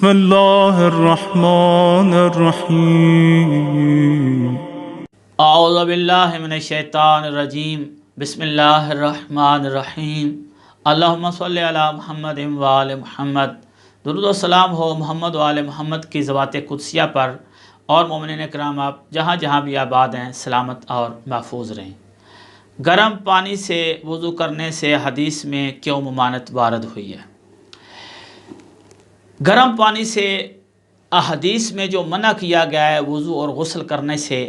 بسم اللہ الرحمن الرحیم اعوذ باللہ من الشیطان الرجیم بسم اللہ الرحمن الرحیم اللہم صلی علی محمد و آل محمد۔ درود و سلام ہو محمد و آل محمد کی ذوات قدسیہ پر، اور مومنین کرام آپ جہاں جہاں بھی آباد ہیں سلامت اور محفوظ رہیں۔ گرم پانی سے وضو کرنے سے حدیث میں کیوں ممانعت وارد ہوئی ہے؟ گرم پانی سے احادیث میں جو منع کیا گیا ہے وضو اور غسل کرنے سے،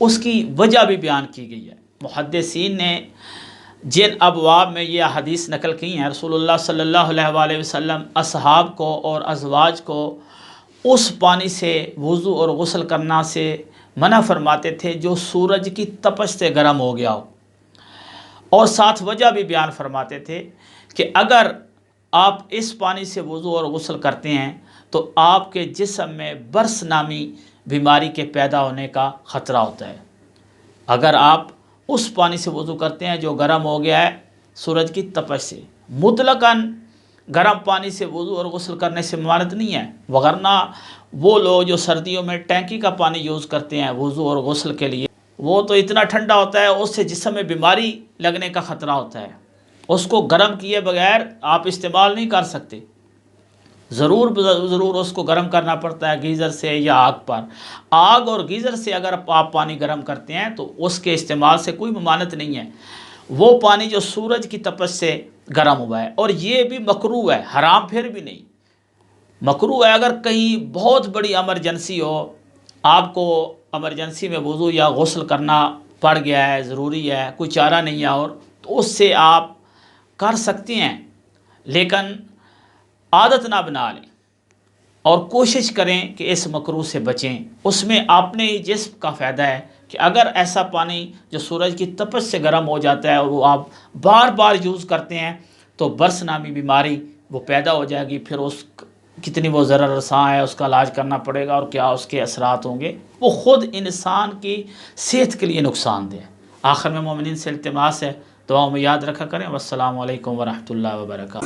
اس کی وجہ بھی بیان کی گئی ہے۔ محدثین نے جن ابواب میں یہ احادیث نقل کی ہیں، رسول اللہ صلی اللہ علیہ وآلہ وسلم اصحاب کو اور ازواج کو اس پانی سے وضو اور غسل کرنا سے منع فرماتے تھے جو سورج کی تپش سے گرم ہو گیا ہو، اور ساتھ وجہ بھی بیان فرماتے تھے کہ اگر آپ اس پانی سے وضو اور غسل کرتے ہیں تو آپ کے جسم میں برص نامی بیماری کے پیدا ہونے کا خطرہ ہوتا ہے۔ اگر آپ اس پانی سے وضو کرتے ہیں جو گرم ہو گیا ہے سورج کی تپش سے، مطلقاً گرم پانی سے وضو اور غسل کرنے سے ممانعت نہیں ہے، وگرنہ وہ لوگ جو سردیوں میں ٹینکی کا پانی یوز کرتے ہیں وضو اور غسل کے لیے، وہ تو اتنا ٹھنڈا ہوتا ہے، اس سے جسم میں بیماری لگنے کا خطرہ ہوتا ہے، اس کو گرم کیے بغیر آپ استعمال نہیں کر سکتے، ضرور اس کو گرم کرنا پڑتا ہے گیزر سے یا آگ پر۔ آگ اور گیزر سے اگر آپ پانی گرم کرتے ہیں تو اس کے استعمال سے کوئی ممانعت نہیں ہے، وہ پانی جو سورج کی تپش سے گرم ہوا ہے، اور یہ بھی مکروہ ہے، حرام پھر بھی نہیں، مکروہ ہے۔ اگر کہیں بہت بڑی ایمرجنسی ہو، آپ کو ایمرجنسی میں وضو یا غسل کرنا پڑ گیا ہے، ضروری ہے، کوئی چارہ نہیں ہے، اور تو اس سے آپ کر سکتے ہیں، لیکن عادت نہ بنا لیں اور کوشش کریں کہ اس مکروہ سے بچیں۔ اس میں اپنے ہی جسم کا فائدہ ہے کہ اگر ایسا پانی جو سورج کی تپش سے گرم ہو جاتا ہے اور وہ آپ بار بار یوز کرتے ہیں تو برص نامی بیماری وہ پیدا ہو جائے گی، پھر اس کتنی وہ ضرر رساں ہے، اس کا علاج کرنا پڑے گا، اور کیا اس کے اثرات ہوں گے، وہ خود انسان کی صحت کے لیے نقصان دہ ہے۔ آخر میں مومنین سے التماس ہے دعاؤں میں یاد رکھا کریں۔ والسلام علیکم ورحمۃ اللہ وبرکاتہ۔